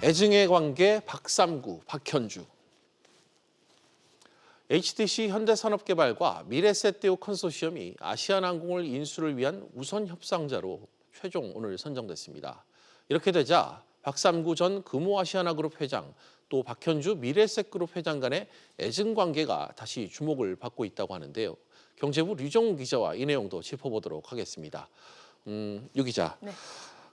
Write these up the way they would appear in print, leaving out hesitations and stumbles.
애증의 관계 박삼구, 박현주. HTC 현대산업개발과 미래셋대우 컨소시엄이 아시아나항공을 인수를 위한 우선 협상자로 최종 오늘 선정됐습니다. 이렇게 되자 박삼구 전 금호아시아나그룹 회장, 또 박현주 미래셋그룹 회장 간의 애증 관계가 다시 주목을 받고 있다고 하는데요. 경제부 류정우 기자와 이 내용도 짚어보도록 하겠습니다. 유 기자. 네.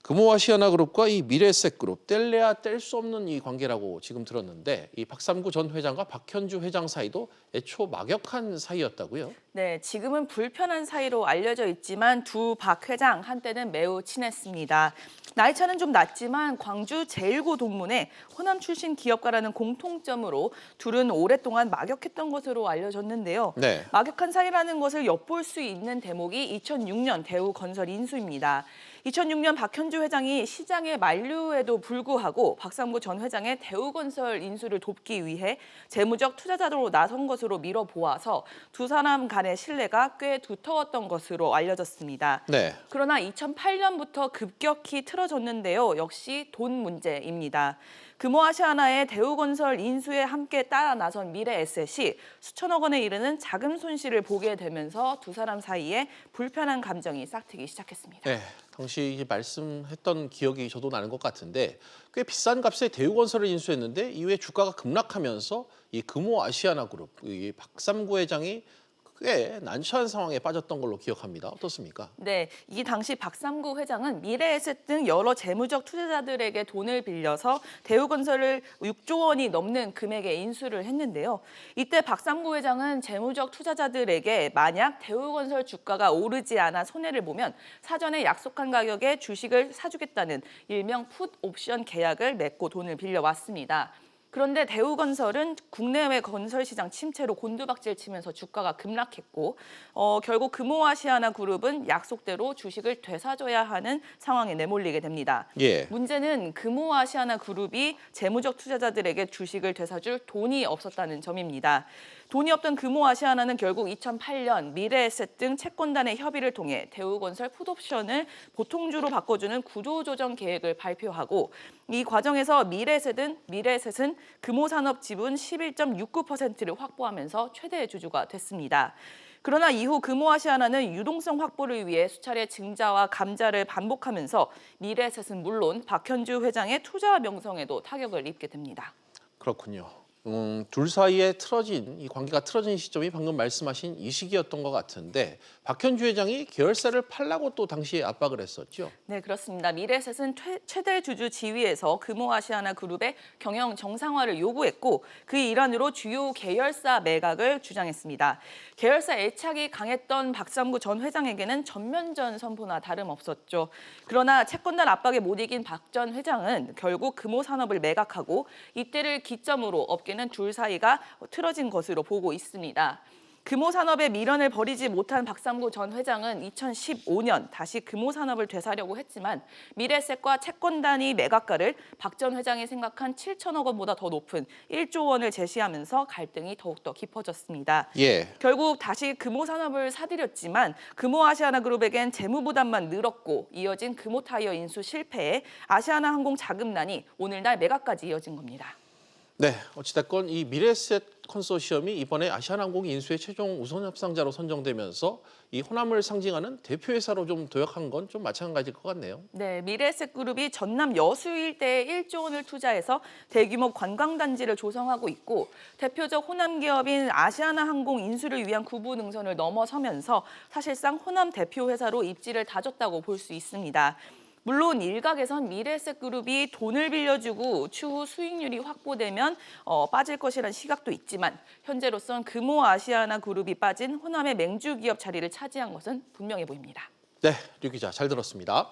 금호아시아나그룹과 이 미래셋그룹 뗄래야 뗄 수 없는 이 관계라고 지금 들었는데 이 박삼구 전 회장과 박현주 회장 사이도 애초 막역한 사이였다고요? 네, 지금은 불편한 사이로 알려져 있지만 두 박 회장 한때는 매우 친했습니다. 나이 차는 좀 낮지만 광주 제1고 동문회 호남 출신 기업가라는 공통점으로 둘은 오랫동안 막역했던 것으로 알려졌는데요. 네. 막역한 사이라는 것을 엿볼 수 있는 대목이 2006년 대우건설 인수입니다. 2006년 박현주 회장이 시장의 만류에도 불구하고 박삼구 전 회장의 대우건설 인수를 돕기 위해 재무적 투자자로 나선 것으로 미뤄보아서 두 사람 간의 신뢰가 꽤 두터웠던 것으로 알려졌습니다. 네. 그러나 2008년부터 급격히 틀어졌는데요. 역시 돈 문제입니다. 금호아시아나의 대우건설 인수에 함께 따라 나선 미래에셋이 수천억 원에 이르는 자금 손실을 보게 되면서 두 사람 사이에 불편한 감정이 싹트기 시작했습니다. 네. 당시 말씀했던 기억이 저도 나는 것 같은데 꽤 비싼 값에 대우건설을 인수했는데 이후에 주가가 급락하면서 이 금호아시아나그룹 이 박삼구 회장이 꽤 난처한 상황에 빠졌던 걸로 기억합니다. 어떻습니까? 네, 이 당시 박삼구 회장은 미래에셋 등 여러 재무적 투자자들에게 돈을 빌려서 대우건설을 6조 원이 넘는 금액에 인수를 했는데요. 이때 박삼구 회장은 재무적 투자자들에게 만약 대우건설 주가가 오르지 않아 손해를 보면 사전에 약속한 가격에 주식을 사주겠다는 일명 풋 옵션 계약을 맺고 돈을 빌려왔습니다. 그런데 대우건설은 국내외 건설 시장 침체로 곤두박질 치면서 주가가 급락했고 결국 금호아시아나그룹은 약속대로 주식을 되사줘야 하는 상황에 내몰리게 됩니다. 예. 문제는 금호아시아나그룹이 재무적 투자자들에게 주식을 되사줄 돈이 없었다는 점입니다. 돈이 없던 금호아시아나는 결국 2008년 미래에셋 등 채권단의 협의를 통해 대우건설 풋옵션을 보통주로 바꿔주는 구조조정 계획을 발표하고 이 과정에서 미래에셋은 금호산업 지분 11.69%를 확보하면서 최대 주주가 됐습니다. 그러나 이후 금호아시아나는 유동성 확보를 위해 수차례 증자와 감자를 반복하면서 미래에셋은 물론 박현주 회장의 투자 명성에도 타격을 입게 됩니다. 그렇군요. 둘 사이에 이 관계가 틀어진 시점이 방금 말씀하신 이 시기였던 것 같은데 박현주 회장이 계열사를 팔라고 또 당시에 압박을 했었죠. 네, 그렇습니다. 미래에셋은 최대 주주 지위에서 금호아시아나그룹의 경영 정상화를 요구했고 그 일환으로 주요 계열사 매각을 주장했습니다. 계열사 애착이 강했던 박삼구 전 회장에게는 전면전 선포나 다름없었죠. 그러나 채권단 압박에 못 이긴 박 전 회장은 결국 금호산업을 매각하고 이때를 기점으로 업계는 둘 사이가 틀어진 것으로 보고 있습니다. 금호산업의 미련을 버리지 못한 박삼구 전 회장은 2015년 다시 금호산업을 되사려고 했지만 미래에셋과 채권단이 매각가를 박 전 회장이 생각한 7천억 원보다 더 높은 1조 원을 제시하면서 갈등이 더욱더 깊어졌습니다. 예. 결국 다시 금호산업을 사들였지만 금호아시아나그룹에겐 재무부담만 늘었고 이어진 금호타이어 인수 실패에 아시아나항공 자금난이 오늘날 매각까지 이어진 겁니다. 네, 어찌됐건 이 미래셋 컨소시엄이 이번에 아시아나항공 인수의 최종 우선 협상자로 선정되면서 이 호남을 상징하는 대표회사로 좀 도약한 건 좀 마찬가지일 것 같네요. 네, 미래에셋그룹이 전남 여수 일대에 1조 원을 투자해서 대규모 관광단지를 조성하고 있고 대표적 호남 기업인 아시아나항공 인수를 위한 구부 능선을 넘어서면서 사실상 호남 대표회사로 입지를 다졌다고 볼 수 있습니다. 물론 일각에선 미래에셋그룹이 돈을 빌려주고 추후 수익률이 확보되면 빠질 것이라는 시각도 있지만 현재로선 금호아시아나그룹이 빠진 호남의 맹주 기업 자리를 차지한 것은 분명해 보입니다. 네, 류 기자 잘 들었습니다.